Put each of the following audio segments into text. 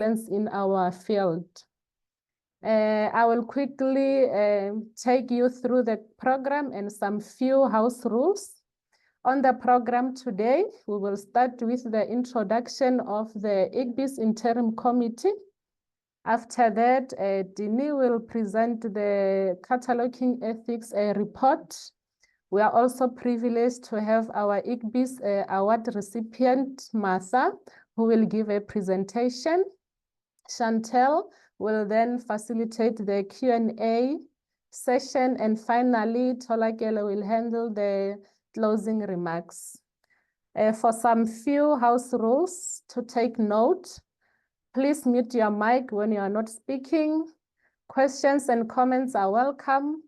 in our field. I will quickly take you through the program and some few house rules. On the program today, we will start with the introduction of the IGBIS Interim Committee. After that, Dini will present the cataloging ethics report. We are also privileged to have our IGBIS award recipient, Martha, who will give a presentation. Chantel will then facilitate the Q&A session, and finally, Tolakela will handle the closing remarks. For some few house rules to take note, please mute your mic when you are not speaking. Questions and comments are welcome.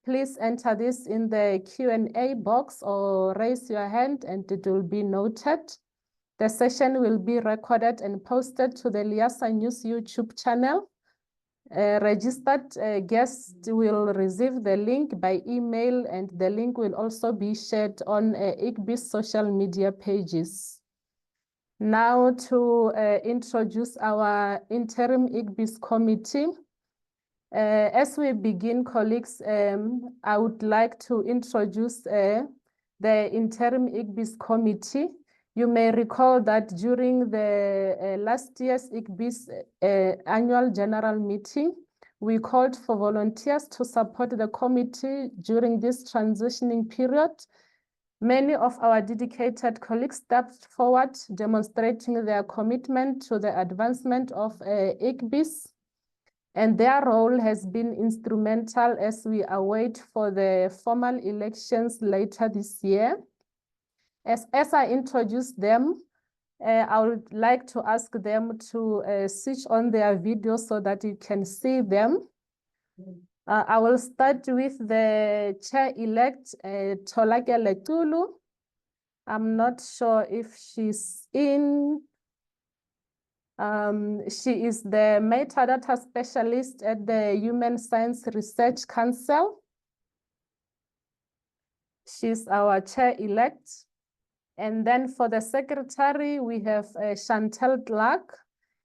Please enter this in the Q&A box or raise your hand and it will be noted. The session will be recorded and posted to the Liasa News YouTube channel. Registered guests will receive the link by email, and the link will also be shared on IGBIS social media pages. Now to introduce our interim IGBIS committee. As we begin, colleagues, I would like to introduce the interim IGBIS committee. You may recall that during the last year's IGBIS annual general meeting, we called for volunteers to support the committee during this transitioning period. Many of our dedicated colleagues stepped forward, demonstrating their commitment to the advancement of IGBIS, and their role has been instrumental as we await for the formal elections later this year. As I introduce them, I would like to ask them to switch on their video so that you can see them. I will start with the chair-elect, Tolakela Tulu. I'm not sure if she's in. She is the metadata specialist at the Human Science Research Council. She's our chair-elect. And then for the secretary, we have Chantel Clark.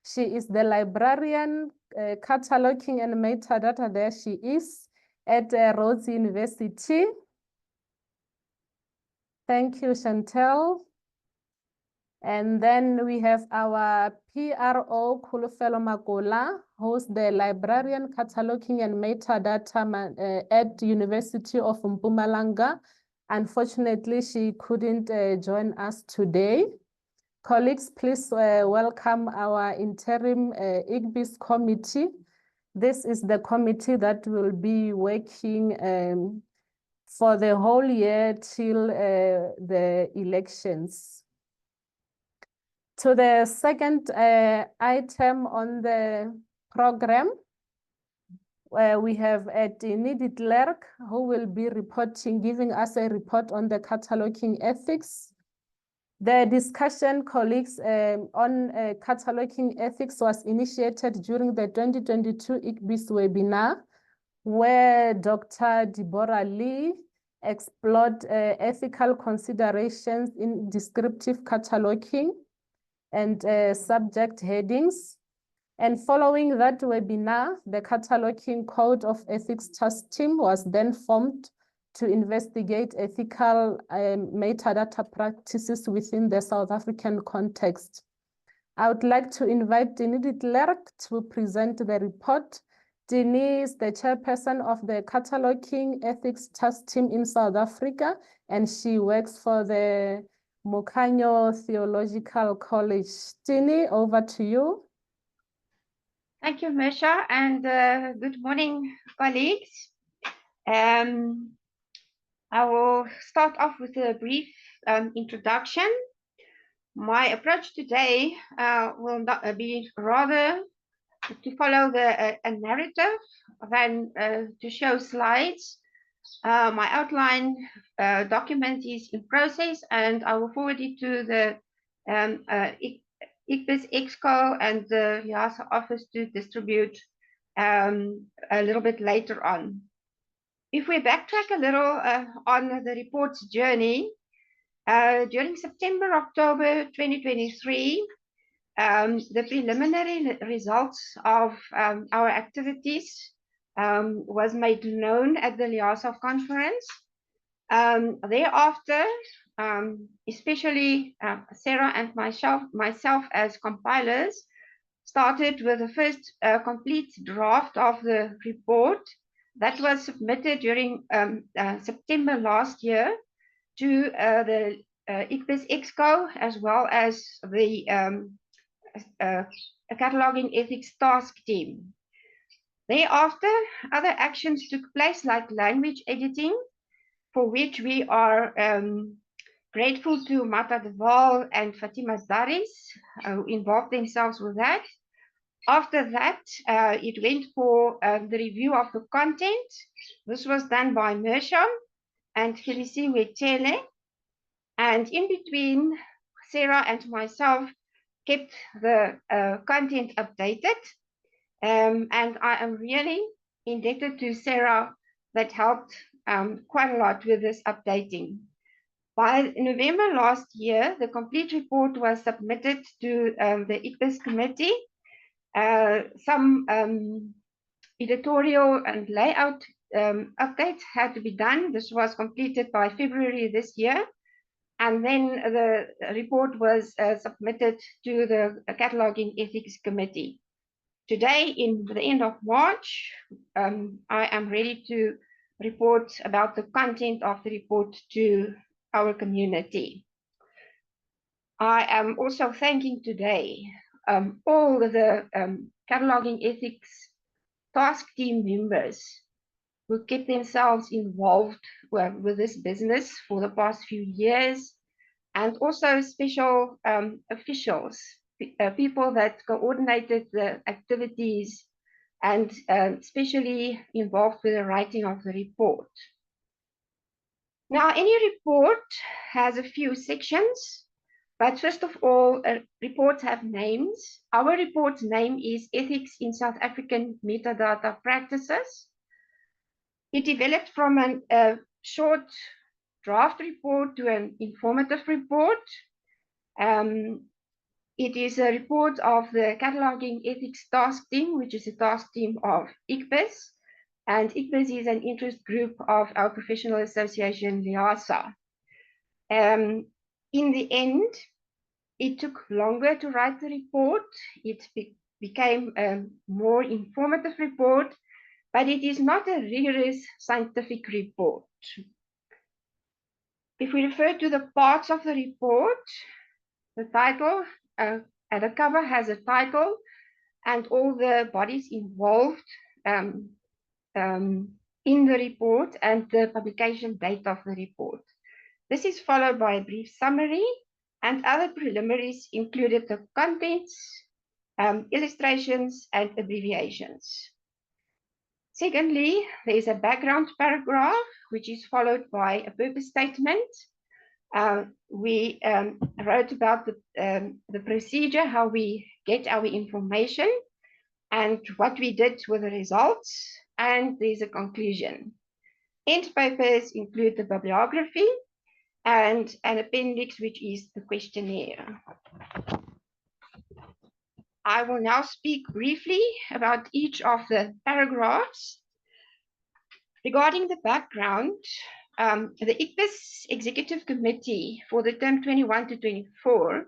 She is the librarian, cataloging and metadata. There she is at Rhodes University. Thank you, Chantel. And then we have our PRO, Kulufelo Makola, who's the librarian, cataloging and metadata at University of Mpumalanga. Unfortunately, she couldn't join us today. Colleagues, please welcome our interim IGBIS committee. This is the committee that will be working for the whole year till the elections. To the second item on the program, we have Dini de Klerk, who will be giving us a report on the cataloging ethics. The discussion, colleagues, on cataloging ethics was initiated during the 2022 IGBIS webinar, where Dr. Deborah Lee explored ethical considerations in descriptive cataloging and subject headings. And following that webinar, the Cataloging Code of Ethics Task Team was then formed to investigate ethical metadata practices within the South African context. I would like to invite Dini de Klerk to present the report. Dini is the chairperson of the Cataloging Ethics Task Team in South Africa, and she works for the Mukanyo Theological College. Dini, over to you. Thank you, Mesha, and good morning, colleagues. I will start off with a brief introduction. My approach today will not be rather to follow a narrative than to show slides. My outline document is in process, and I will forward it to the IGBIS Exco and the Liasa office to distribute a little bit later on. If we backtrack a little on the report's journey, during September, October 2023, The preliminary results of our activities was made known at the LIASA conference. Thereafter, especially Sarah and myself as compilers, started with the first complete draft of the report that was submitted during September last year to the IGBIS Exco, as well as the cataloging ethics task team. Thereafter, other actions took place, like language editing, for which we are grateful to Mata de Waal and Fatima Daris, who involved themselves with that. After that, it went for the review of the content. This was done by Mersha and Felicie Wetele. And in between, Sarah and myself kept the content updated. And I am really indebted to Sarah that helped quite a lot with this updating. By November last year, the complete report was submitted to the IGBIS committee. Some editorial and layout updates had to be done. This was completed by February this year. And then the report was submitted to the Cataloging Ethics Committee. Today, in the end of March, I am ready to report about the content of the report to our community. I am also thanking today all the cataloging ethics task team members who kept themselves involved with this business for the past few years, and also special officials, people that coordinated the activities and especially involved with the writing of the report. Now, any report has a few sections, but first of all, reports have names. Our report's name is Ethics in South African Metadata Practices. It developed from a short draft report to an informative report. It is a report of the Cataloging Ethics Task Team, which is a task team of IGBIS. And IGBIS is an interest group of our professional association, LIASA. In the end, it took longer to write the report. It became a more informative report, but it is not a rigorous scientific report. If we refer to the parts of the report, the title and the cover has a title and all the bodies involved in the report and the publication date of the report. This is followed by a brief summary, and other preliminaries included the contents, illustrations, and abbreviations. Secondly, there is a background paragraph, which is followed by a purpose statement. We wrote about the procedure, how we get our information, and what we did with the results, and there's a conclusion. End papers include the bibliography and an appendix, which is the questionnaire. I will now speak briefly about each of the paragraphs. Regarding the background, the IGBIS Executive Committee for the term 21 to 24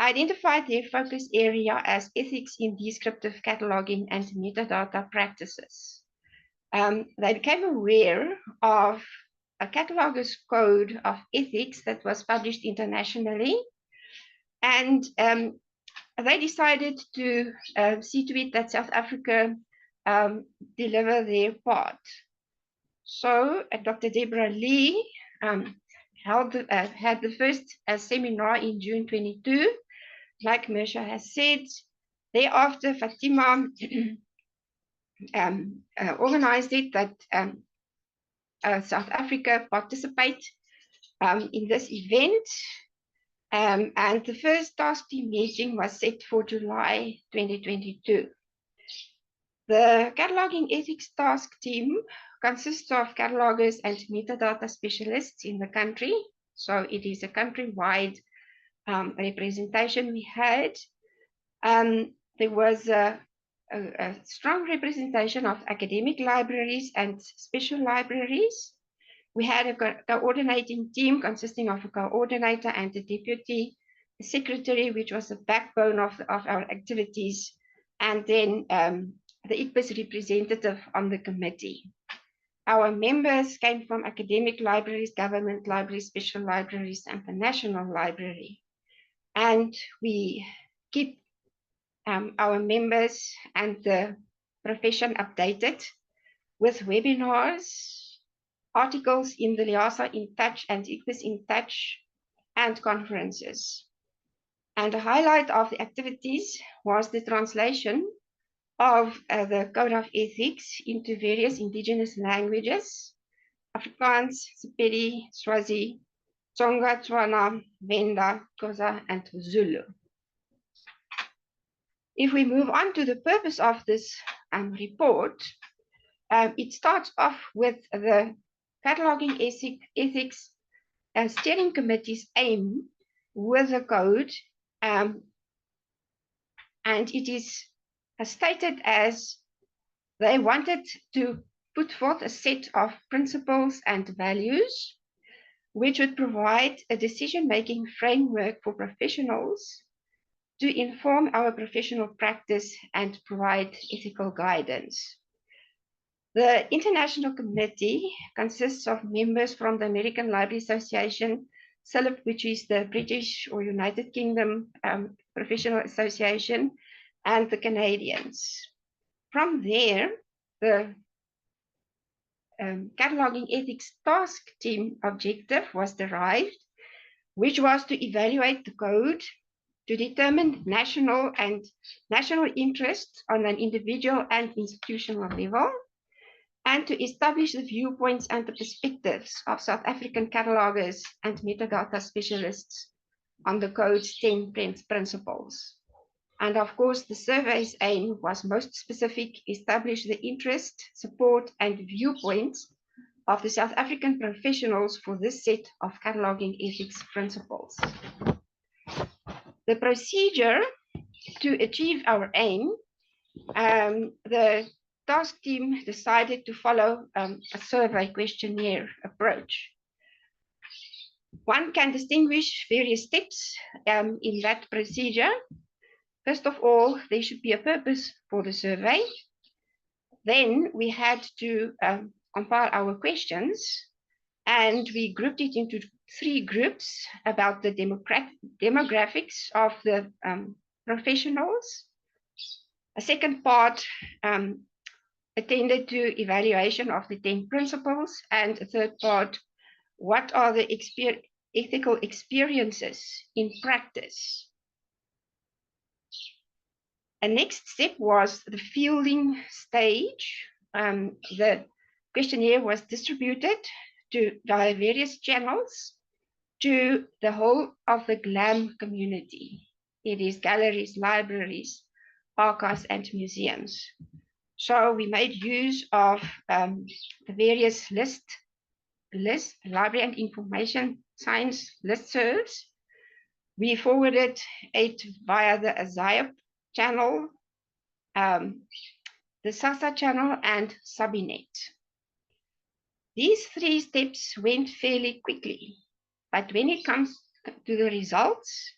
identified their focus area as ethics in descriptive cataloging and metadata practices. They became aware of a cataloger's code of ethics that was published internationally, and they decided to see to it that South Africa deliver their part. So Dr. Deborah Lee had the first seminar in June 22, like Mersha has said. Thereafter, Fatima organized it that South Africa participate in this event. And the first task team meeting was set for July 2022. The Cataloging Ethics Task Team consists of catalogers and metadata specialists in the country. So it is a country-wide representation we had. There was a strong representation of academic libraries and special libraries. We had a coordinating team consisting of a coordinator and a deputy secretary, which was the backbone of our activities, and then the IGBIS representative on the committee. Our members came from academic libraries, government libraries, special libraries, and the National Library. And we keep our members and the profession updated with webinars, articles in the LIASA In Touch and IGBIS In Touch, and conferences. And the highlight of the activities was the translation of the Code of Ethics into various indigenous languages: Afrikaans, Sepedi, Swazi, Tsonga, Tswana, Venda, Xhosa, and Zulu. If we move on to the purpose of this report, it starts off with the Cataloging Ethics Steering Committee's aim with the code, and it is stated as they wanted to put forth a set of principles and values which would provide a decision-making framework for professionals to inform our professional practice and provide ethical guidance. The International Committee consists of members from the American Library Association, SILIP, which is the British or United Kingdom Professional Association, and the Canadians. From there, the Cataloging Ethics Task Team objective was derived, which was to evaluate the code, to determine national interest on an individual and institutional level, and to establish the viewpoints and the perspectives of South African catalogers and metadata specialists on the code's 10 principles. And of course, the survey's aim was most specific: establish the interest, support, and viewpoints of the South African professionals for this set of cataloging ethics principles. The procedure to achieve our aim, the task team decided to follow a survey questionnaire approach. One can distinguish various steps in that procedure. First of all, there should be a purpose for the survey. Then we had to compile our questions, and we grouped it into 3 groups about the demographics of the professionals. A second part attended to evaluation of the 10 principles, and a third part, what are the ethical experiences in practice? A next step was the fielding stage. The questionnaire was distributed to various channels to the whole of the GLAM community. It is galleries, libraries, archives, and museums. So we made use of the various lists, library and information science listservs. We forwarded it via the ASIAP channel, the SASA channel, and Sabinet. These 3 steps went fairly quickly, but when it comes to the results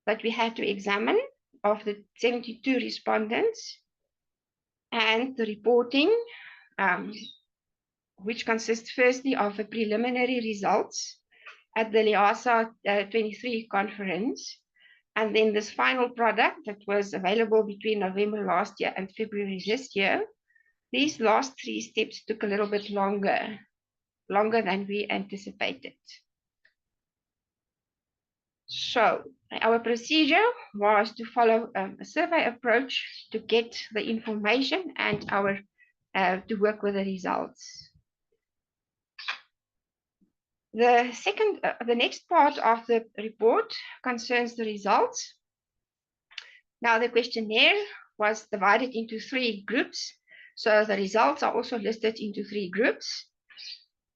that we had to examine of the 72 respondents and the reporting, which consists firstly of the preliminary results at the LIASA 23 conference, and then this final product that was available between November last year and February this year. These last 3 steps took a little bit longer than we anticipated. So our procedure was to follow a survey approach to get the information and to work with the results. The next part of the report concerns the results. Now, the questionnaire was divided into 3 groups. So the results are also listed into 3 groups.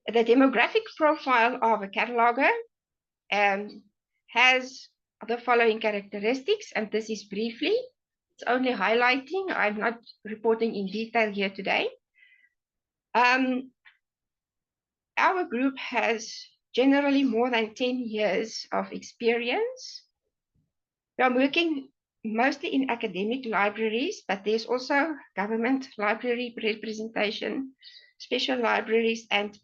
The demographic profile of a cataloger has the following characteristics, and this is briefly. It's only highlighting. I'm not reporting in detail here today. Our group has generally more than 10 years of experience. We are working mostly in academic libraries, but there's also government library representation, special libraries, and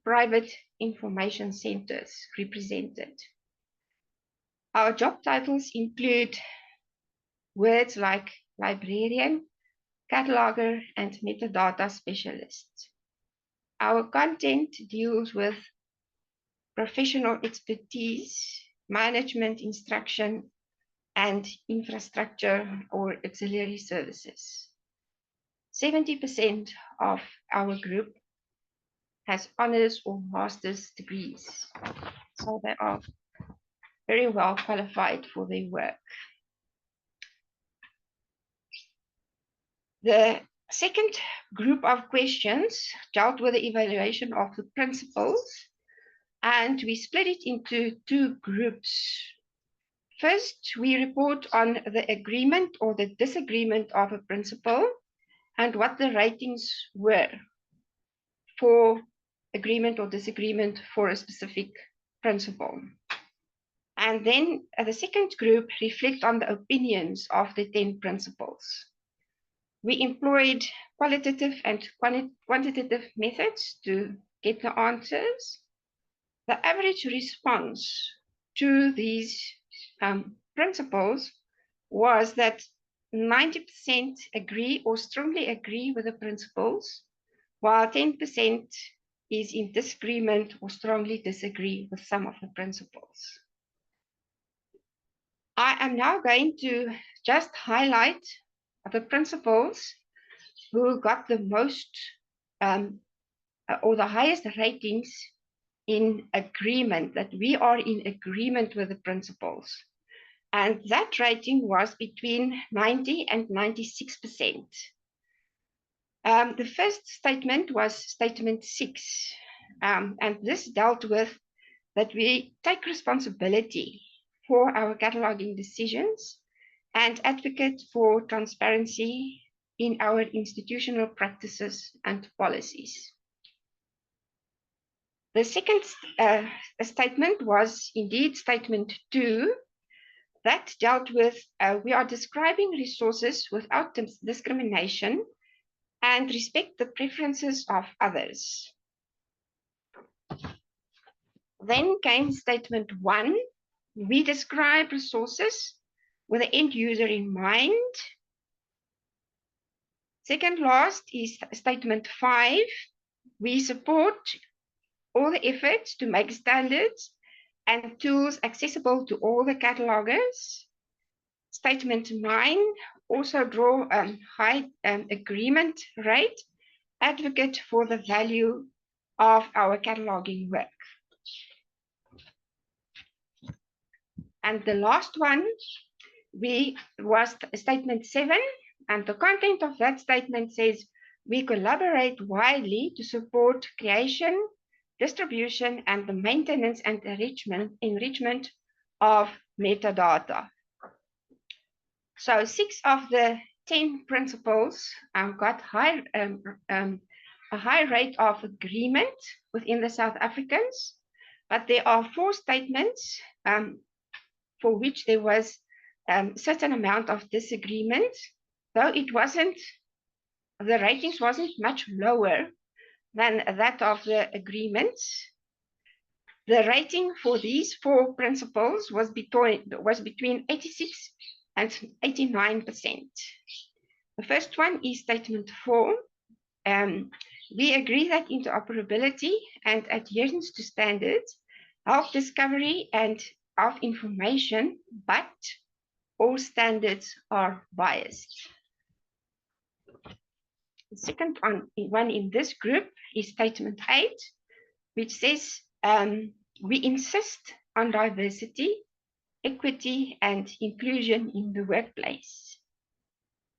private information centers represented. Our job titles include words like librarian, cataloger, and metadata specialist. Our content deals with professional expertise, management instruction, and infrastructure or auxiliary services. 70% of our group has honors or master's degrees, so they are very well qualified for their work. The second group of questions dealt with the evaluation of the principles, and we split it into two groups. First, we report on the agreement or the disagreement of a principle and what the ratings were for agreement or disagreement for a specific principle. And then the second group reflect on the opinions of the 10 principles. We employed qualitative and quantitative methods to get the answers. The average response to these principles was that 90% agree or strongly agree with the principles, while 10% is in disagreement or strongly disagree with some of the principles. I am now going to just highlight the principles who got the most or the highest ratings in agreement, that we are in agreement with the principles. And that rating was between 90 and 96%. The first statement was statement 6, and this dealt with that we take responsibility for our cataloging decisions and advocate for transparency in our institutional practices and policies. The second statement was indeed statement 2, that dealt with we are describing resources without discrimination and respect the preferences of others. Then came statement 1. We describe resources with the end user in mind. Second last is statement 5. We support all the efforts to make standards and tools accessible to all the catalogers. Statement 9, also draw a high agreement rate, advocate for the value of our cataloging work. And the last one was statement 7, and the content of that statement says, we collaborate widely to support creation, distribution, and the maintenance and enrichment of metadata. So 6 of the 10 principles got a high rate of agreement within the South Africans, but there are 4 statements for which there was a certain amount of disagreement, though the ratings wasn't much lower than that of the agreements. The rating for these 4 principles was between 86 and 89%. The first one is statement 4. We agree that interoperability and adherence to standards help discovery and of information, but all standards are biased. The second one in this group is statement 8, which says we insist on diversity, equity, and inclusion in the workplace.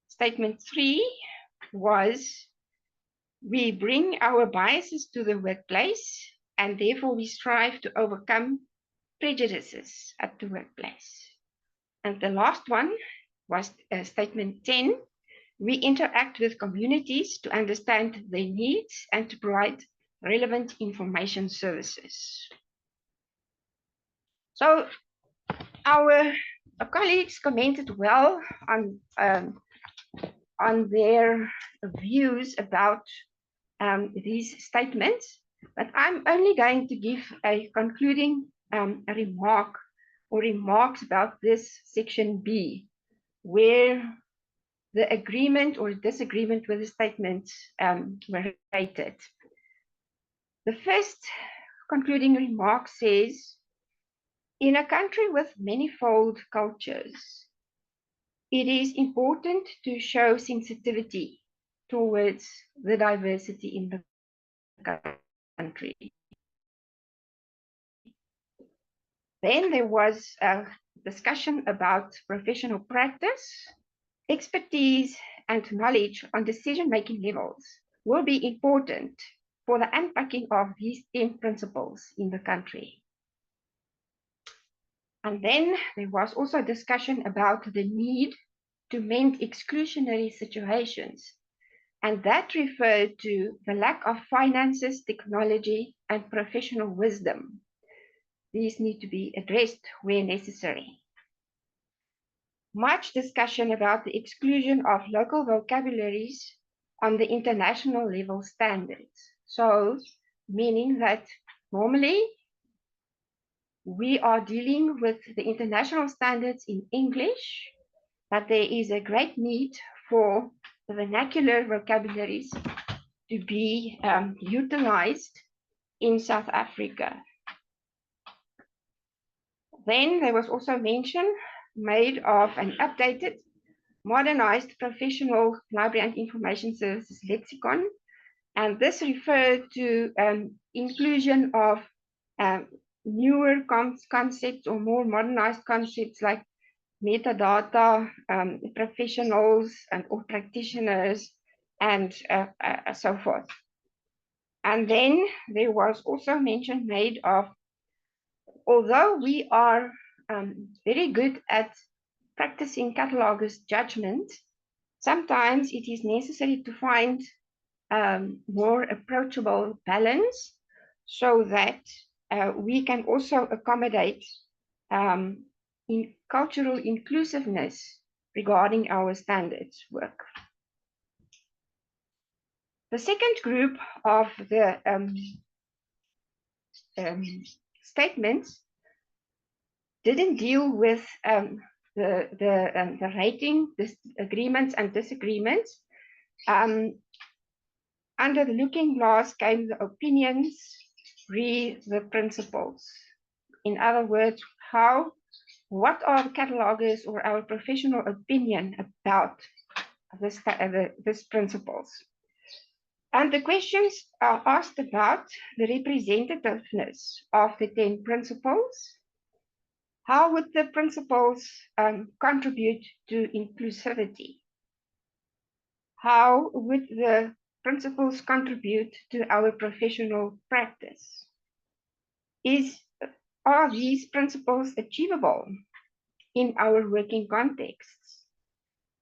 Statement 3 was we bring our biases to the workplace, and therefore we strive to overcome prejudices at the workplace. And the last one was statement 10. We interact with communities to understand their needs and to provide relevant information services. So our colleagues commented well on their views about these statements, but I'm only going to give a concluding remark or remarks about this section B, where the agreement or disagreement with the statements were rated. The first concluding remark says, in a country with manifold cultures, it is important to show sensitivity towards the diversity in the country. Then there was a discussion about professional practice. Expertise and knowledge on decision-making levels will be important for the unpacking of these 10 principles in the country. And then there was also a discussion about the need to mend exclusionary situations. And that referred to the lack of finances, technology, and professional wisdom. These need to be addressed where necessary. Much discussion about the exclusion of local vocabularies on the international level standards. So, meaning that normally we are dealing with the international standards in English, but there is a great need for the vernacular vocabularies to be utilized in South Africa. Then there was also mention made of an updated, modernized professional library and information services lexicon. And this referred to inclusion of newer concepts or more modernized concepts like metadata, professionals or practitioners, and so forth. And then there was also mention made of, although we are very good at practicing catalogers' judgment, sometimes it is necessary to find more approachable balance so that we can also accommodate in cultural inclusiveness regarding our standards work. The second group of the statements didn't deal with the rating, agreements and disagreements. Under the looking glass came the opinions, read the principles. In other words, what are the catalogers or our professional opinion about these principles? And the questions are asked about the representativeness of the 10 principles. How would the principles contribute to inclusivity? How would the principles contribute to our professional practice? Are these principles achievable in our working contexts?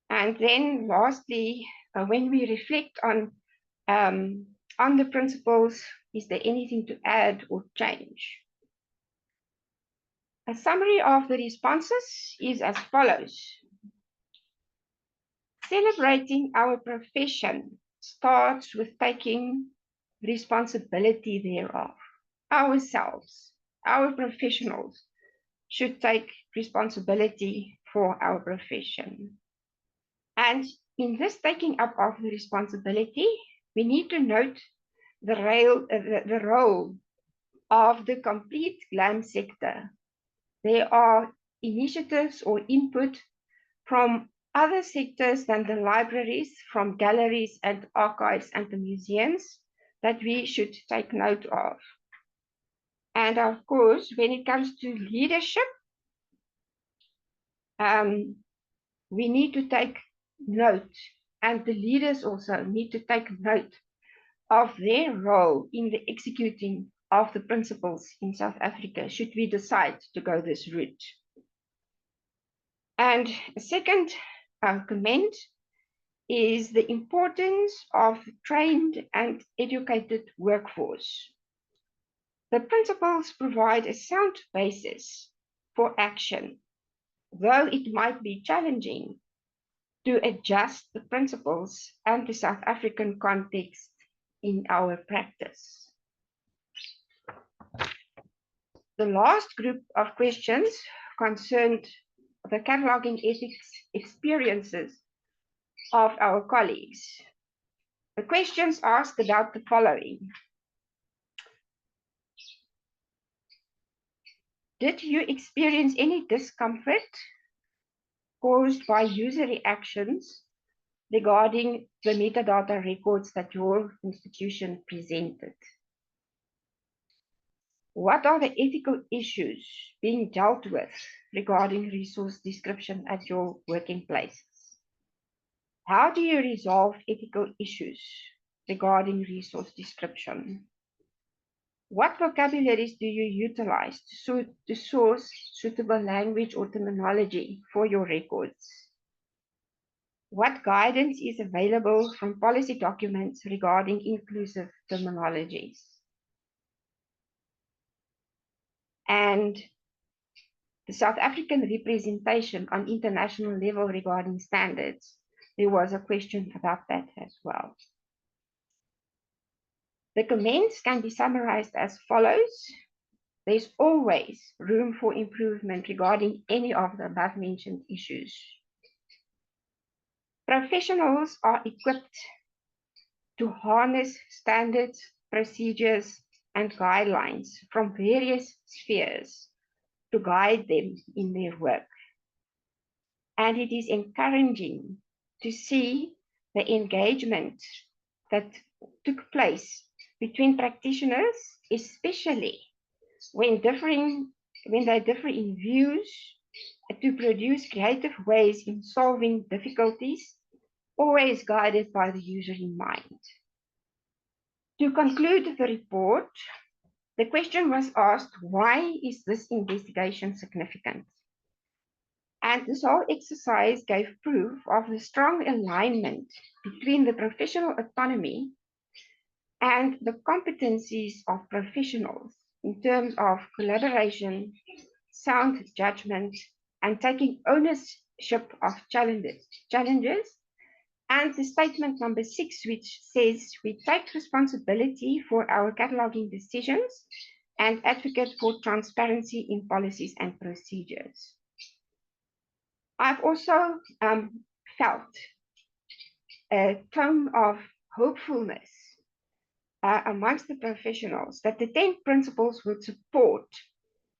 And then lastly, when we reflect on the principles, is there anything to add or change? A summary of the responses is as follows. Celebrating our profession starts with taking responsibility thereof. Ourselves, our professionals, should take responsibility for our profession. And in this taking up of the responsibility, we need to note the role of the complete GLAM sector. There are initiatives or input from other sectors than the libraries, from galleries and archives and the museums that we should take note of. And of course, when it comes to leadership, we need to take note, and the leaders also need to take note of their role in the executing of the principals in South Africa, should we decide to go this route. And a second comment is the importance of trained and educated workforce. The principles provide a sound basis for action, though it might be challenging to adjust the principles and the South African context in our practice. The last group of questions concerned the cataloging ethics experiences of our colleagues. The questions asked about the following. Did you experience any discomfort caused by user reactions regarding the metadata records that your institution presented? What are the ethical issues being dealt with regarding resource description at your working places? How do you resolve ethical issues regarding resource description? What vocabularies do you utilize to source suitable language or terminology for your records? What guidance is available from policy documents regarding inclusive terminologies? And the South African representation on international level regarding standards, there was a question about that as well. The comments can be summarized as follows. There's always room for improvement regarding any of the above-mentioned issues. Professionals are equipped to harness standards, procedures, and guidelines from various spheres to guide them in their work. And it is encouraging to see the engagement that took place between practitioners, especially when they differ in views, to produce creative ways in solving difficulties, always guided by the user in mind. To conclude the report, the question was asked, why is this investigation significant? And this whole exercise gave proof of the strong alignment between the professional autonomy and the competencies of professionals in terms of collaboration, sound judgment, and taking ownership of challenges. And the statement number 6, which says we take responsibility for our cataloging decisions and advocate for transparency in policies and procedures. I've also felt a tone of hopefulness amongst the professionals that the 10 principles would support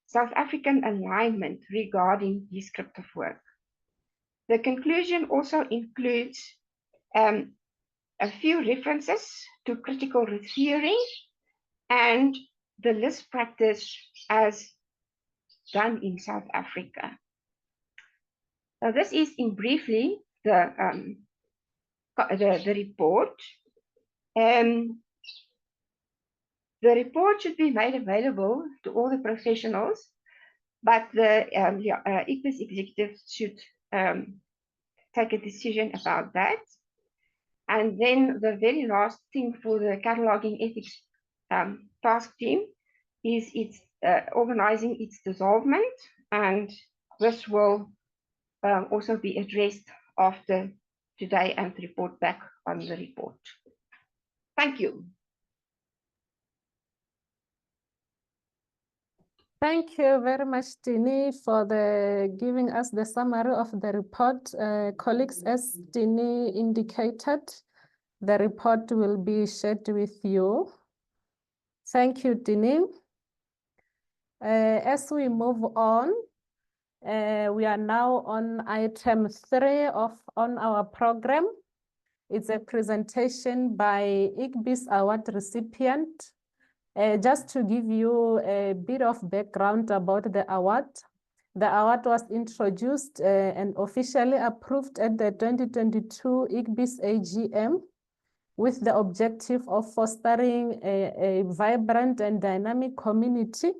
South African alignment regarding descriptive work. The conclusion also includes a few references to critical theory and the list practice as done in South Africa. Now, this is in briefly the report. The report should be made available to all the professionals, but the IGBIS executives should take a decision about that. And then the very last thing for the cataloging ethics task team is organizing its dissolvement, and this will also be addressed after today and report back on the report. Thank you. Thank you very much, Tini, for giving us the summary of the report. Colleagues, as Tini indicated, the report will be shared with you. Thank you, Tini. As we move on, we are now on item 3 on our program. It's a presentation by IGBIS award recipient. Just to give you a bit of background about the award was introduced and officially approved at the 2022 IGBIS AGM. with the objective of fostering a vibrant and dynamic community.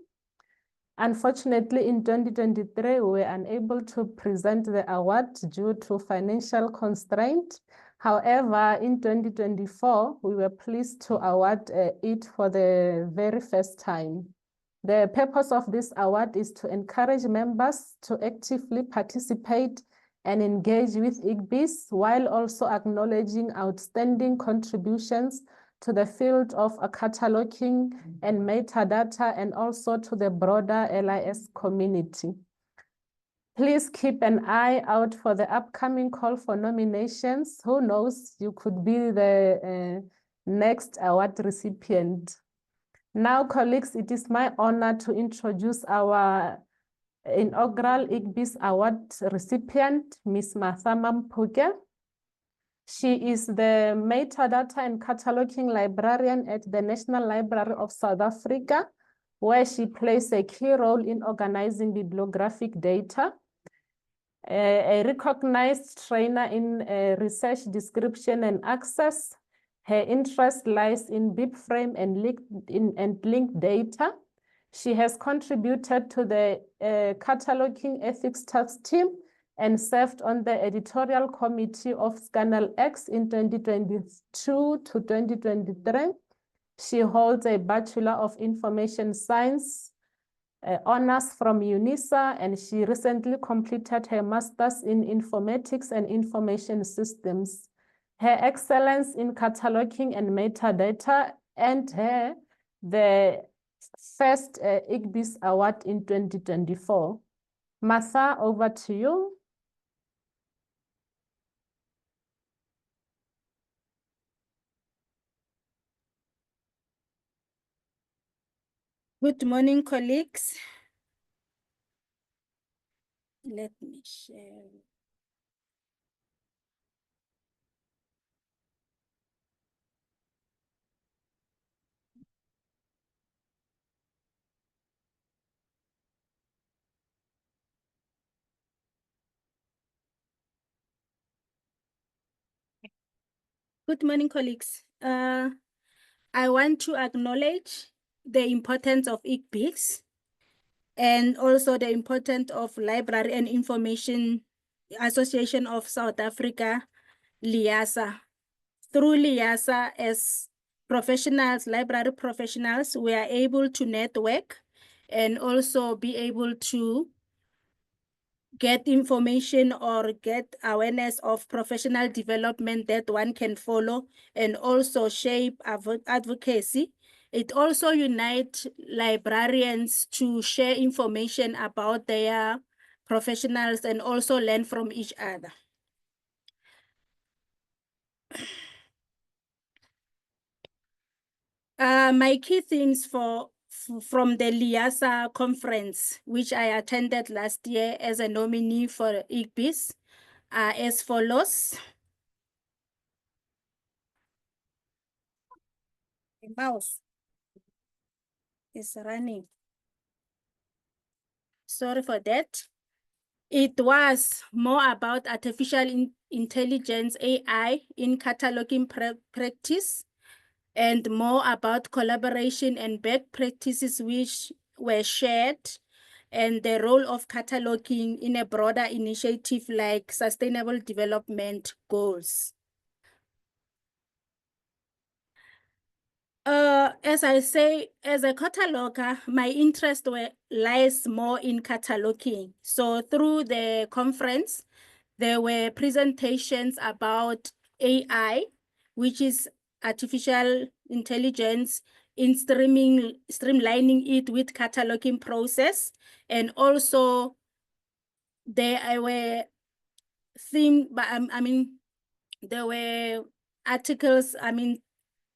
Unfortunately, in 2023, we were unable to present the award due to financial constraint. However, in 2024, we were pleased to award it for the very first time. The purpose of this award is to encourage members to actively participate and engage with IGBIS while also acknowledging outstanding contributions to the field of cataloging and metadata and also to the broader LIS community. Please keep an eye out for the upcoming call for nominations. Who knows, you could be the next award recipient. Now, colleagues, it is my honor to introduce our inaugural IGBIS Award recipient, Ms. Mathama Mpuke. She is the metadata and cataloging librarian at the National Library of South Africa, where she plays a key role in organizing bibliographic data. A recognized trainer in research description and access. Her interest lies in BibFrame and linked data. She has contributed to the cataloging ethics task team and served on the editorial committee of Scannel X in 2022 to 2023. She holds a Bachelor of Information Science honors from UNISA, and she recently completed her master's in informatics and information systems. Her excellence in cataloging and metadata earned her the first IGBIS Award in 2024. Martha, over to you. Good morning, colleagues. Let me share. Good morning, colleagues. I want to acknowledge the importance of IGBIS and also the importance of Library and Information Association of South Africa, LIASA. Through LIASA, as professionals, library professionals, we are able to network and also be able to get information or get awareness of professional development that one can follow and also shape advocacy. It also unites librarians to share information about their professionals and also learn from each other. My key themes from the LIASA conference, which I attended last year as a nominee for IGBIS, are as follows. The mouse is running. Sorry for that. It was more about artificial intelligence, AI, in cataloging practice, and more about collaboration and best practices which were shared, and the role of cataloging in a broader initiative like Sustainable Development Goals. As I say, as a cataloger, my interest lies more in cataloging. So through the conference, there were presentations about AI, which is artificial intelligence, in streamlining it with cataloging process. And also there were there were articles,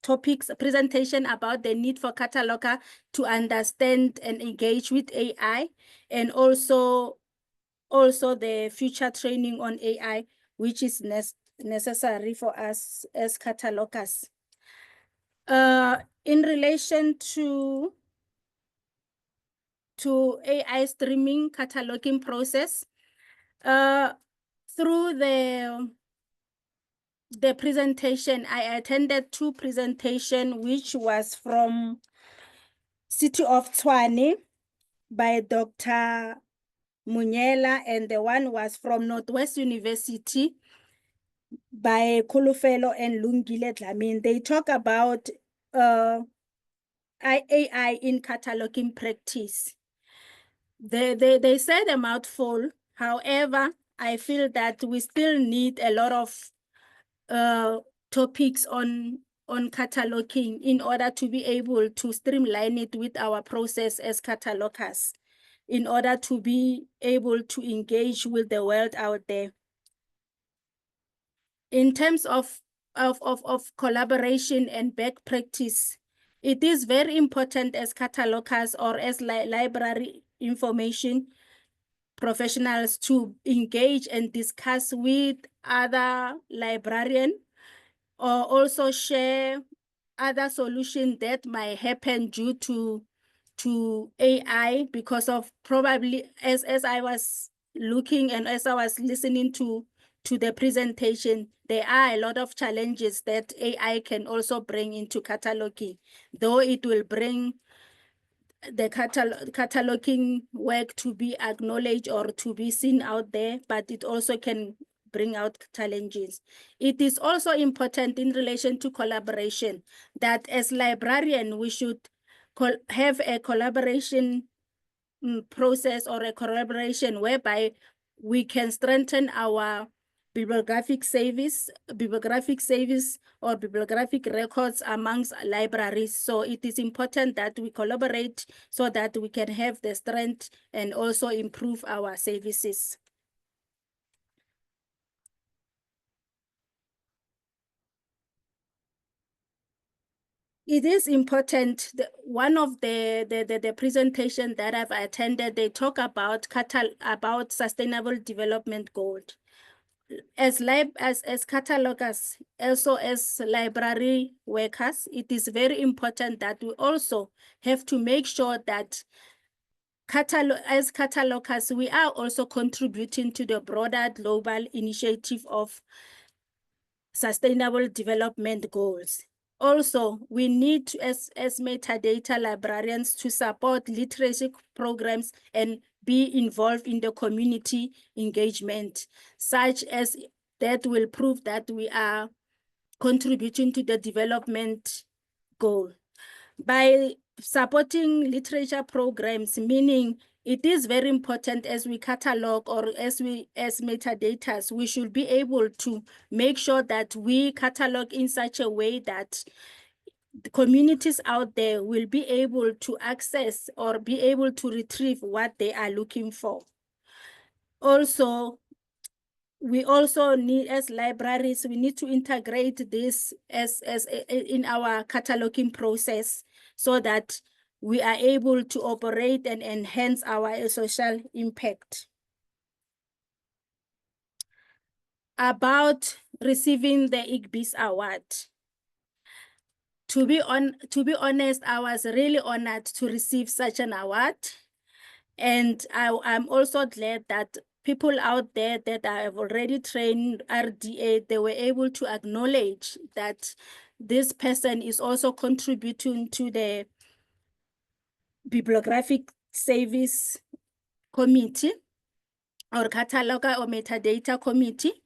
topics, presentation about the need for cataloger to understand and engage with AI, and also the future training on AI, which is necessary for us as catalogers. In relation to AI streaming cataloging process, through the presentation, I attended 2 presentations, which was from City of Tshwane by Dr. Munyela, and the one was from Northwest University by Kulufelo and Lungile Dlamini. They talk about AI in cataloging practice. They said a mouthful. However, I feel that we still need a lot of topics on cataloging in order to be able to streamline it with our process as catalogers, in order to be able to engage with the world out there. In terms of collaboration and best practice, it is very important as catalogers or as library information professionals to engage and discuss with other librarians, or also share other solutions that might happen due to AI, because of probably, as I was looking and as I was listening to the presentation, there are a lot of challenges that AI can also bring into cataloging, though it will bring the cataloging work to be acknowledged or to be seen out there, but it also can bring out challenges. It is also important in relation to collaboration that as librarian, we should have a collaboration process or a collaboration whereby we can strengthen our bibliographic service or bibliographic records amongst libraries. So it is important that we collaborate so that we can have the strength and also improve our services. It is important. One of the presentation that I've attended, they talk about sustainable development goals. As catalogers, also as library workers, it is very important that we also have to make sure that as catalogers, we are also contributing to the broader global initiative of sustainable development goals. Also, we need to, as metadata librarians, to support literacy programs and be involved in the community engagement, such as that will prove that we are contributing to the development goal. By supporting literature programs, meaning it is very important as we catalog or as metadatas, we should be able to make sure that we catalog in such a way that the communities out there will be able to access or be able to retrieve what they are looking for. Also, we also need, as libraries, we need to integrate this as in our cataloging process so that we are able to operate and enhance our social impact. About receiving the IGBIS award. To be honest, I was really honored to receive such an award. And I'm also glad that people out there that have already trained RDA, they were able to acknowledge that this person is also contributing to the Bibliographic Service Committee or Cataloger or Metadata Committee.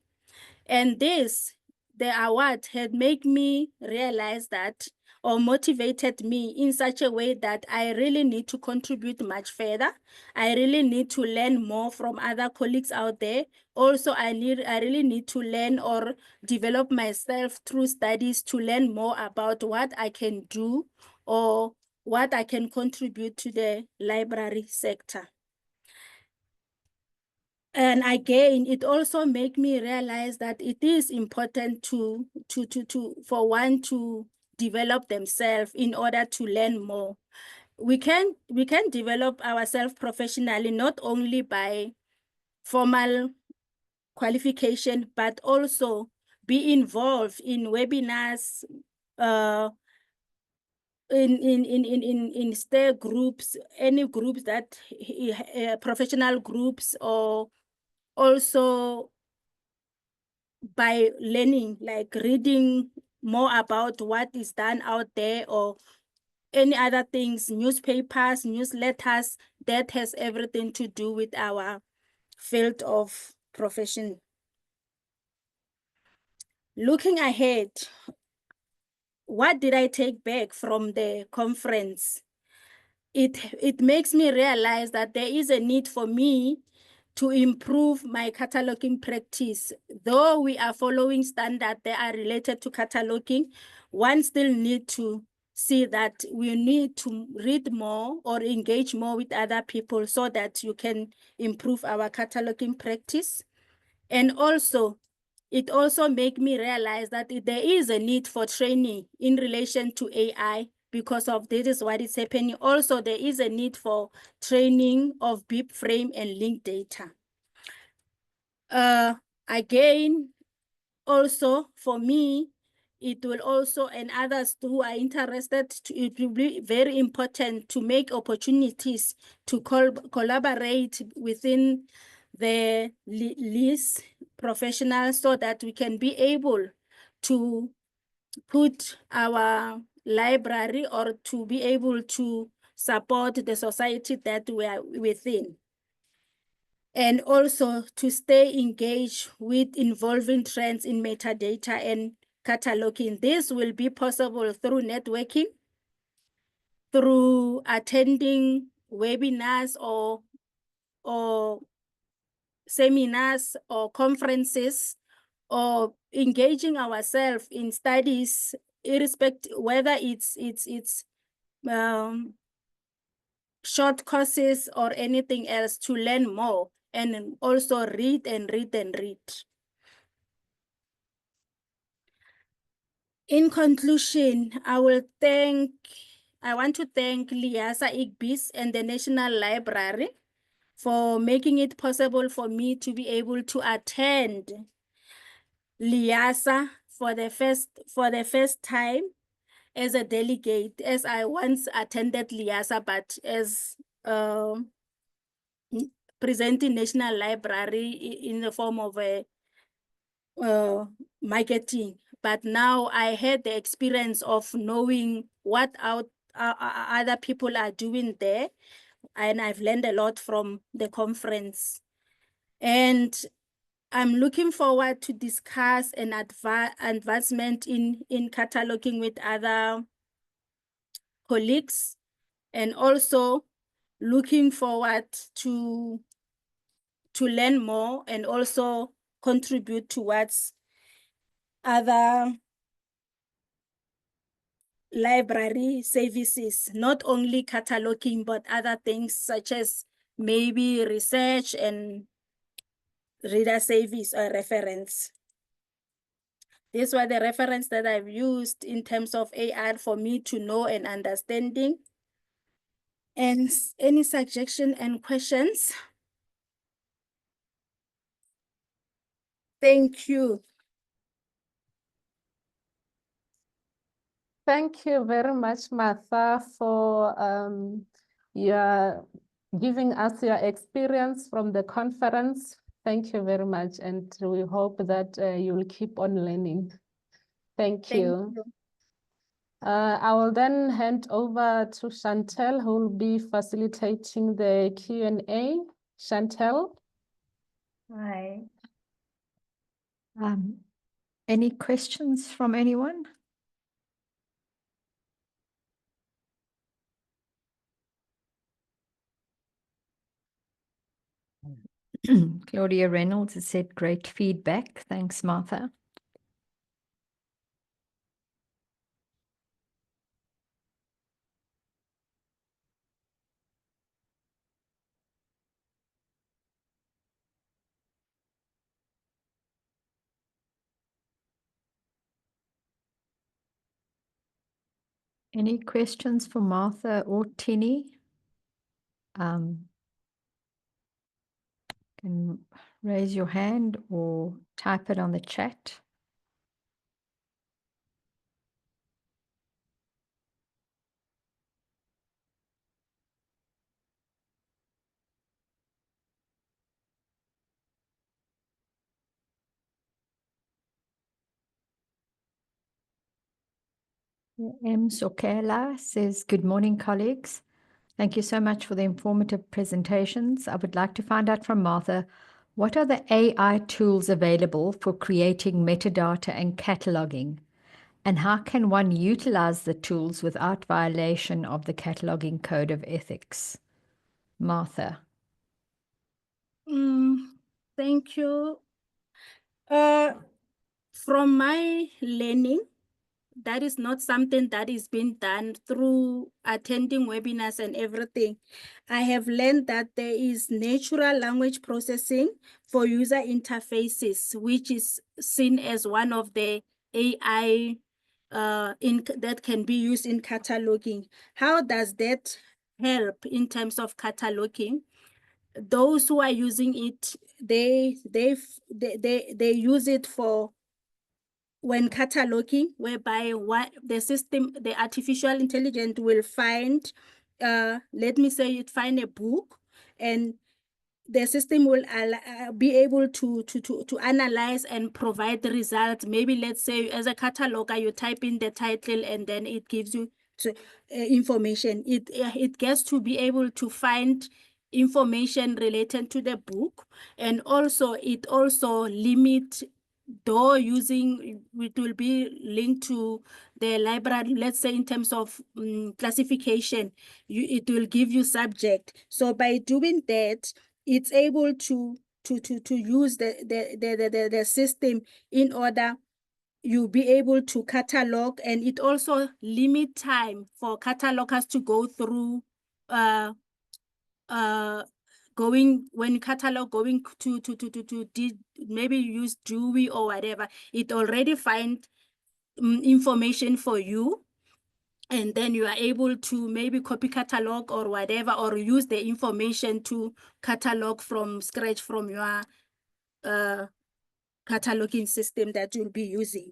And the award had made me realize that, or motivated me in such a way that I really need to contribute much further. I really need to learn more from other colleagues out there. Also, I really need to learn or develop myself through studies to learn more about what I can do or what I can contribute to the library sector. And again, it also made me realize that it is important for one to develop themselves in order to learn more. We can develop ourselves professionally, not only by formal qualification, but also be involved in webinars, in STAIR groups, any groups that professional groups, or also by learning, like reading more about what is done out there or any other things, newspapers, newsletters, that has everything to do with our field of profession. Looking ahead, what did I take back from the conference? It makes me realize that there is a need for me to improve my cataloging practice. Though we are following standards that are related to cataloging, one still need to see that we need to read more or engage more with other people so that you can improve our cataloging practice. And also, it also make me realize that there is a need for training in relation to AI because of this is what is happening. Also, there is a need for training of BIP frame and link data. Again, also for me, it will also, and others who are interested, it will be very important to make opportunities to collaborate within the LIS professionals so that we can be able to put our library or to be able to support the society that we are within. And also to stay engaged with involving trends in metadata and cataloging. This will be possible through networking, through attending webinars or seminars or conferences, or engaging ourselves in studies, irrespective whether it's short courses or anything else, to learn more and also read and read and read. In conclusion, I want to thank LIASA IGBIS and the National Library for making it possible for me to be able to attend LIASA for the first time as a delegate, as I once attended LIASA, but as presenting National Library in the form of a marketing. But now I had the experience of knowing what other people are doing there, and I've learned a lot from the conference. And I'm looking forward to discuss an advancement in cataloging with other colleagues, and also looking forward to learn more and also contribute towards other library services, not only cataloging, but other things such as maybe research and reader service or reference. These were the reference that I've used in terms of AI for me to know and understanding. And any suggestion and questions? Thank you. Thank you very much, Martha, for your giving us your experience from the conference. Thank you very much, and we hope that you'll keep on learning. Thank you. I will then hand over to Chantel, who will be facilitating the Q&A. Chantel? Hi. Any questions from anyone? Claudia Reynolds has said great feedback. Thanks, Martha. Any questions for Martha or Tini? Can raise your hand or type it on the chat. M. Sokela says, good morning, colleagues. Thank you so much for the informative presentations. I would like to find out from Martha, what are the AI tools available for creating metadata and cataloging? And how can one utilize the tools without violation of the cataloging code of ethics? Martha. Thank you. From my learning, that is not something that is being done through attending webinars and everything. I have learned that there is natural language processing for user interfaces, which is seen as one of the AI that can be used in cataloging. How does that help in terms of cataloging? Those who are using it, they use it for when cataloging, whereby what the system, the artificial intelligence will find, let me say it find a book, and the system will be able to analyze and provide the results. Maybe let's say as a cataloger, you type in the title and then it gives you information. It gets to be able to find information related to the book, and also it also limit, though using, it will be linked to the library, let's say in terms of classification, it will give you subject. So by doing that, it's able to use the system in order you'll be able to catalog, and it also limit time for catalogers to go through when catalog going to maybe use Dewey or whatever, it already find information for you, and then you are able to maybe copy catalog or whatever, or use the information to catalog from scratch from your cataloging system that you'll be using.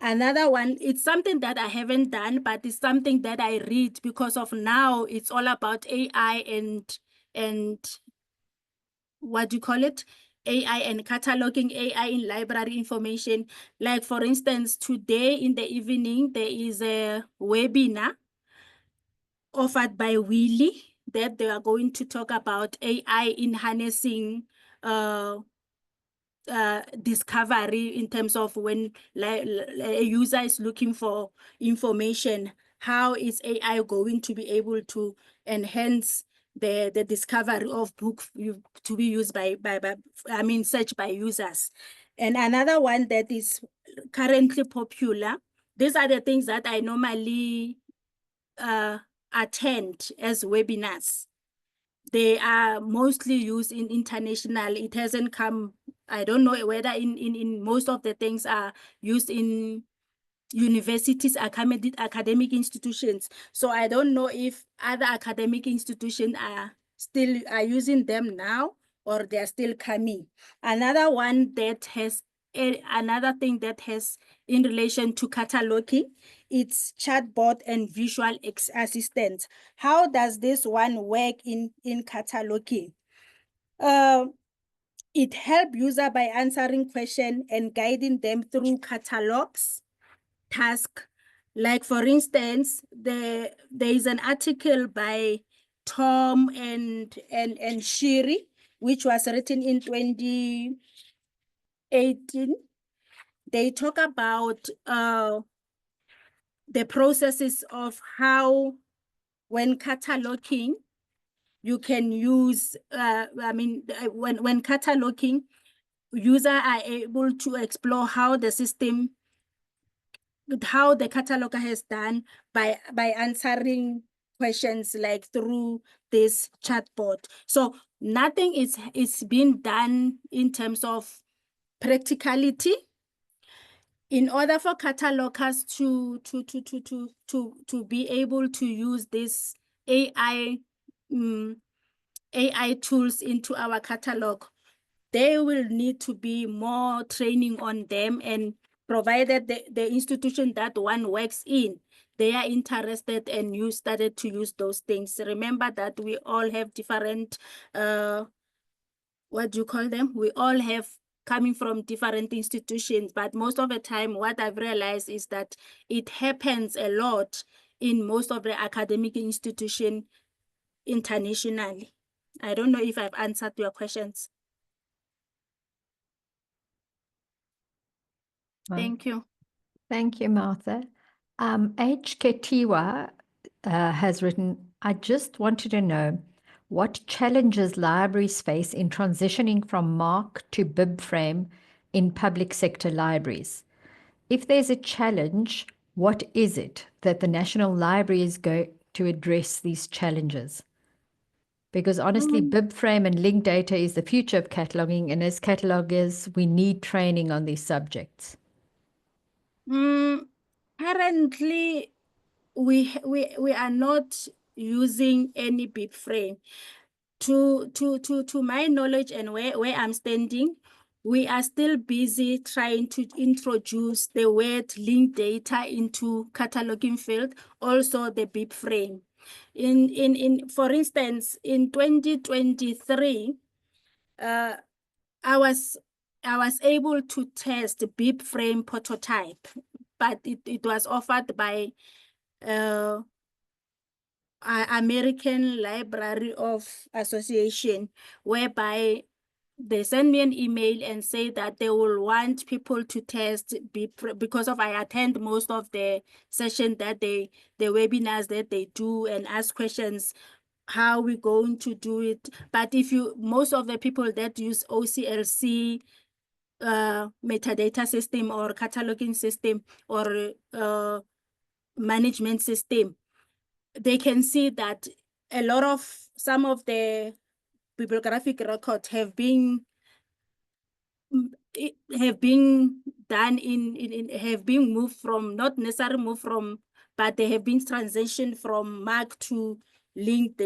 Another one, it's something that I haven't done, but it's something that I read, because of now it's all about AI and what do you call it? AI and cataloging, AI in library information. Like for instance, today in the evening, there is a webinar offered by Willie that they are going to talk about AI in harnessing discovery in terms of when a user is looking for information, how is AI going to be able to enhance the discovery of books to be used by searched by users. And another one that is currently popular, these are the things that I normally attend as webinars. They are mostly used in international. It hasn't come, I don't know whether in most of the things are used in universities, academic institutions. So I don't know if other academic institutions are still using them now, or they're still coming. Another one that has another thing that has in relation to cataloging, it's chatbot and visual assistants. How does this one work in cataloging? It helps user by answering questions and guiding them through catalogs, task. Like for instance, there is an article by Tom and Shiri, which was written in 2018. They talk about the processes of how, when cataloging, you can use, when cataloging, users are able to explore how the system, how the cataloger has done by answering questions like through this chatbot. So nothing is being done in terms of practicality. In order for catalogers to be able to use this AI tools into our catalog, they will need to be more training on them, and provided the institution that one works in, they are interested and you started to use those things. Remember that we all have different, what do you call them? We all have coming from different institutions, but most of the time what I've realized is that it happens a lot in most of the academic institutions internationally. I don't know if I've answered your questions. Thank you. Thank you, Martha. HKTY has written, I just wanted to know what challenges libraries face in transitioning from MARC to BibFrame in public sector libraries. If there's a challenge, what is it that the National Library is going to address these challenges? Because honestly, BibFrame and linked data is the future of cataloging, and as catalogers, we need training on these subjects. Currently, we are not using any BibFrame. To my knowledge and where I'm standing, we are still busy trying to introduce the word linked data into cataloging field, also the BibFrame. For instance, in 2023, I was able to test BibFrame prototype, but it was offered by American Library of Association, whereby they send me an email and say that they will want people to test because of I attend most of the session that the webinars that they do and ask questions how we're going to do it. But most of the people that use OCLC metadata system or cataloging system or management system, they can see that some of the bibliographic records have been done have been moved from, not necessarily moved from, but they have been transitioned from MARC to linked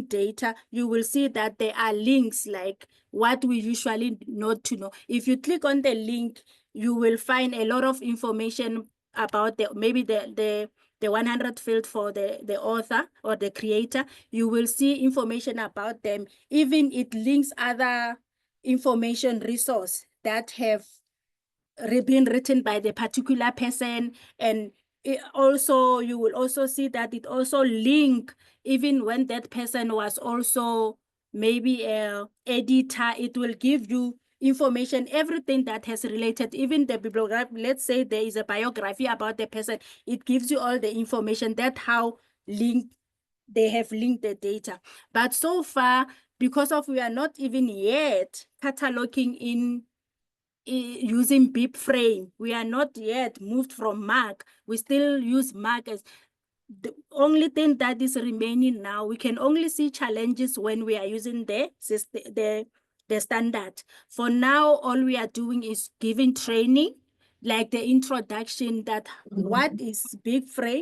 data. You will see that there are links like what we usually know to know. If you click on the link, you will find a lot of information about maybe the 100 field for the author or the creator. You will see information about them. Even it links other information resource that have been written by the particular person, and you will also see that it also link even when that person was also maybe a editor. It will give you information, everything that has related, even the bibliography. Let's say there is a biography about the person, it gives you all the information. That's how they have linked the data. But so far, because we are not even yet cataloging in using BibFrame, we are not yet moved from MARC. We still use MARC as the only thing that is remaining now. We can only see challenges when we are using the standard. For now, all we are doing is giving training, like the introduction, that what is BibFrame,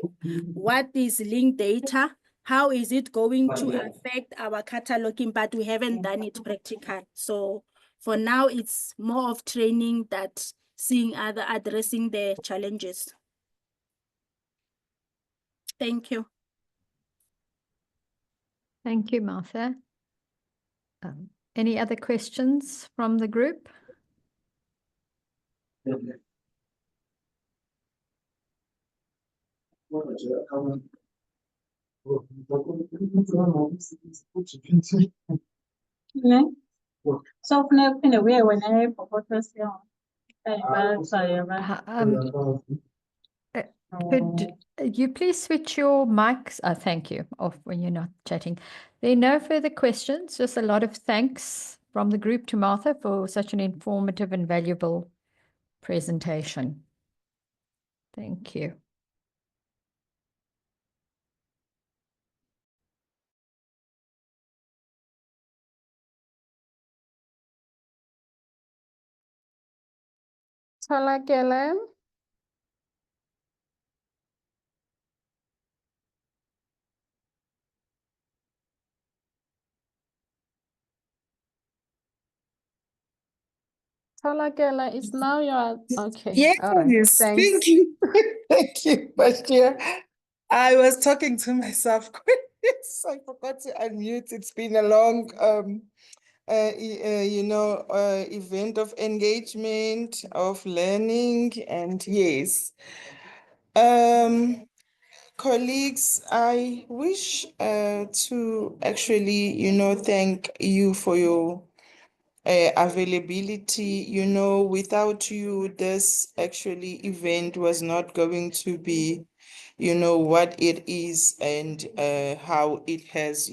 what is linked data, how is it going to affect our cataloging, but we haven't done it practical. So for now, it's more of training that addressing the challenges. Thank you. Thank you, Martha. Any other questions from the group? So in a way, when I could you please switch your mics? Thank you. Off when you're not chatting. There are no further questions. Just a lot of thanks from the group to Martha for such an informative and valuable presentation. Thank you. Tolakele. Tolakele, is now your okay. Yes, all right. Thanks. thank you. Thank you, Bashir. I was talking to myself. I forgot to unmute. It's been a long event of engagement, of learning, and yes. Colleagues, I wish to actually, thank you for your availability. Without you, this actually event was not going to be, what it is and how it has,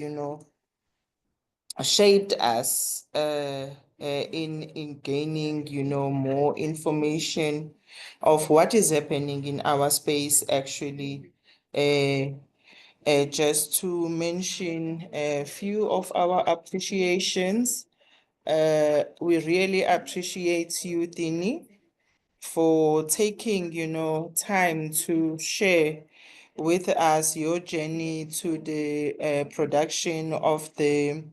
shaped us in gaining, more information of what is happening in our space actually. Just to mention a few of our appreciations. We really appreciate you, Tini, for taking, time to share with us your journey to the production of the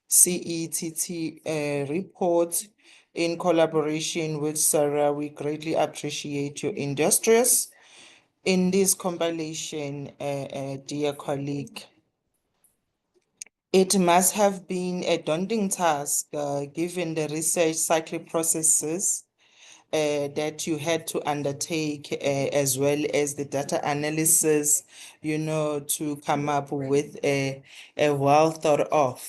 CETT report in collaboration with Sarah. We greatly appreciate your industrious in this compilation, dear colleague. It must have been a daunting task, given the research cycle processes that you had to undertake, as well as the data analysis, to come up with a well thought of,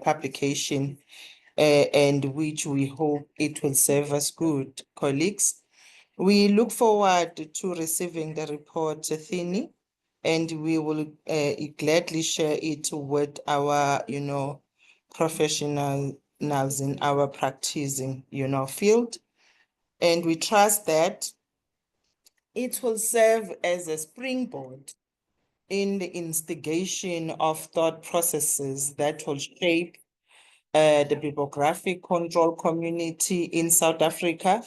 publication, and which we hope it will serve us good, colleagues. We look forward to receiving the report, Thini, and we will gladly share it with our, professionals in our practicing, field. And we trust that it will serve as a springboard in the instigation of thought processes that will shape the bibliographic control community in South Africa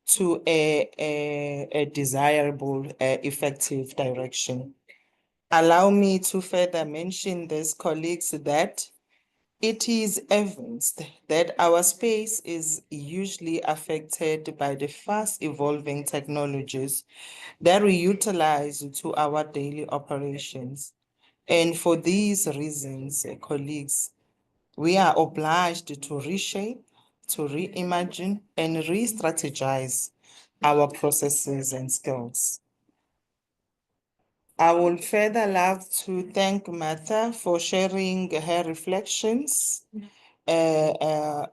to a desirable, effective direction. Allow me to further mention this, colleagues, that it is evidenced that our space is usually affected by the fast evolving technologies that we utilize to our daily operations. And for these reasons, colleagues, we are obliged to reshape, to reimagine, and re-strategize our processes and skills. I would further love to thank Martha for sharing her reflections from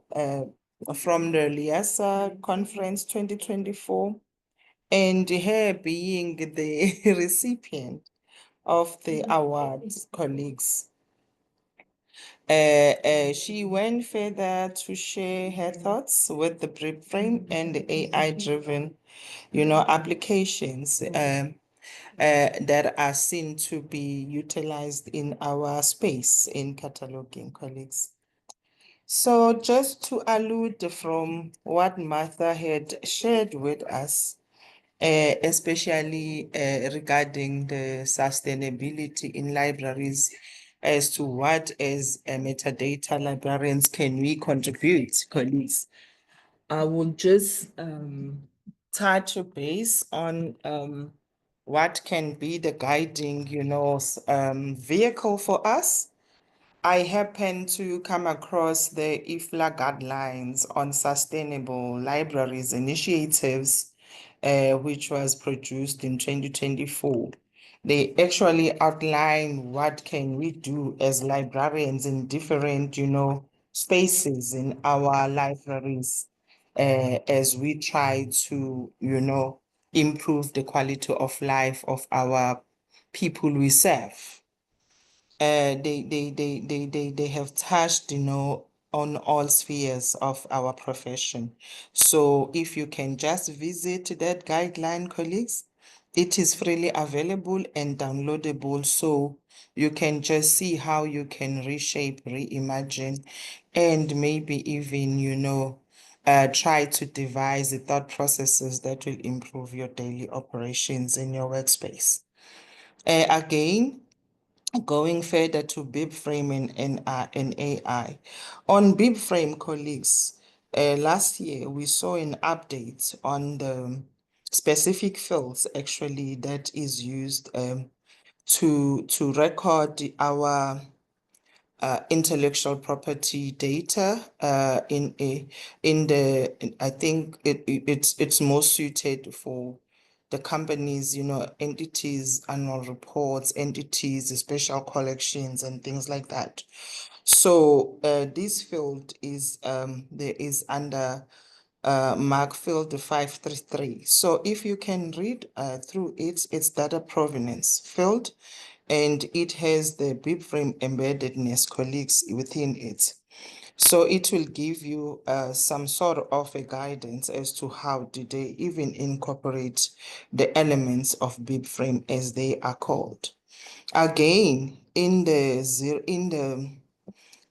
the LIASA Conference 2024, and her being the recipient of the awards, colleagues. She went further to share her thoughts with the brief frame and the AI-driven, applications that are seen to be utilized in our space in cataloging, colleagues. So just to allude from what Martha had shared with us, especially regarding the sustainability in libraries, as to what as metadata librarians can we contribute, colleagues. I will just touch base on what can be the guiding, vehicle for us. I happen to come across the IFLA guidelines on sustainable libraries initiatives, which was produced in 2024. They actually outline what can we do as librarians in different, spaces in our libraries, as we try to, improve the quality of life of our people we serve. They have touched, on all spheres of our profession. So if you can just visit that guideline, colleagues, it is freely available and downloadable. So you can just see how you can reshape, reimagine, and maybe even, try to devise the thought processes that will improve your daily operations in your workspace. Again, going further to BibFrame and AI. On BibFrame, colleagues, last year we saw an update on the specific fields actually that is used to record our intellectual property data I think it's more suited for the companies, entities, annual reports, entities, special collections, and things like that. So this field is there is under mark field 533. So if you can read through it, it's data provenance field, and it has the BibFrame embeddedness colleagues within it. So it will give you some sort of a guidance as to how did they even incorporate the elements of BibFrame as they are called. Again, in the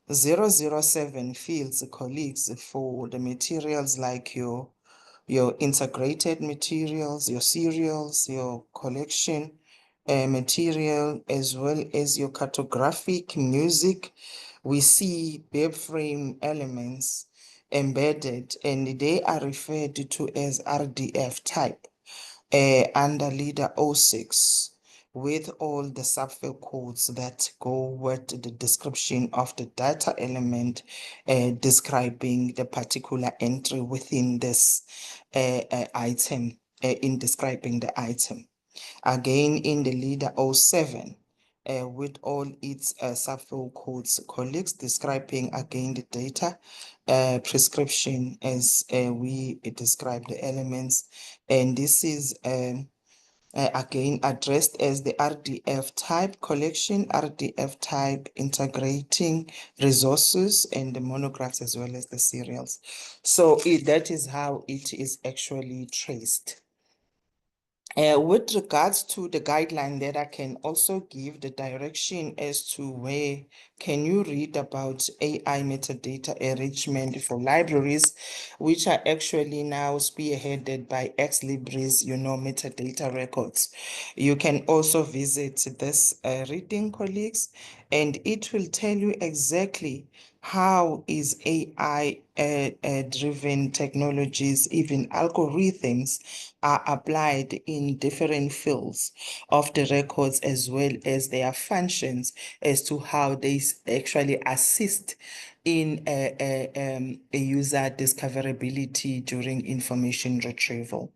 007 fields, colleagues, for the materials like your integrated materials, your serials, your collection material, as well as your cartographic music, we see BibFrame elements embedded, and they are referred to as RDF type under leader 06, with all the subfield codes that go with the description of the data element describing the particular entry within this item, in describing the item. Again, in the leader 07, with all its subfield codes, colleagues describing again the data prescription as we describe the elements. And this is again addressed as the RDF type collection, RDF type integrating resources, and the monographs as well as the serials. So that is how it is actually traced. With regards to the guideline that I can also give the direction as to where can you read about AI metadata enrichment for libraries, which are actually now spearheaded by Ex Libris, metadata records. You can also visit this reading, colleagues, and it will tell you exactly how is AI driven technologies, even algorithms, are applied in different fields of the records, as well as their functions as to how they actually assist in a user discoverability during information retrieval,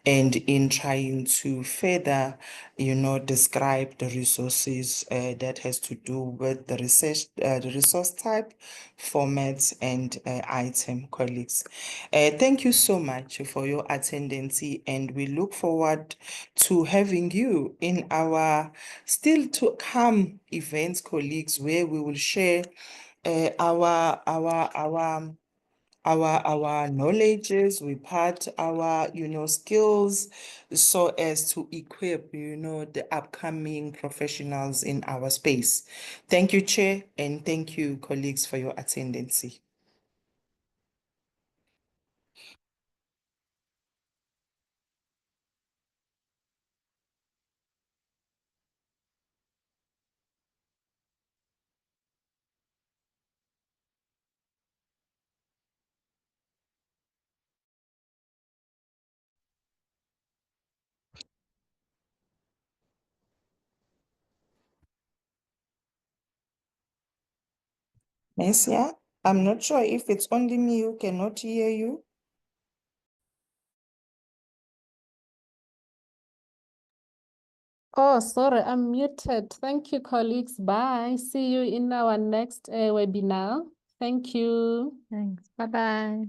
and in trying to further, describe the resources that has to do with the resource type, formats, and item, colleagues. Thank you so much for your attendance, and we look forward to having you in our still to come events, colleagues, where we will share our knowledges, we part our, skills, so as to equip, the upcoming professionals in our space. Thank you, Chair, and thank you, colleagues, for your attendance. Yes, yeah. I'm not sure if it's only me who cannot hear you. Oh, sorry, I'm muted. Thank you, colleagues. Bye. See you in our next webinar. Thank you. Thanks. Bye-bye.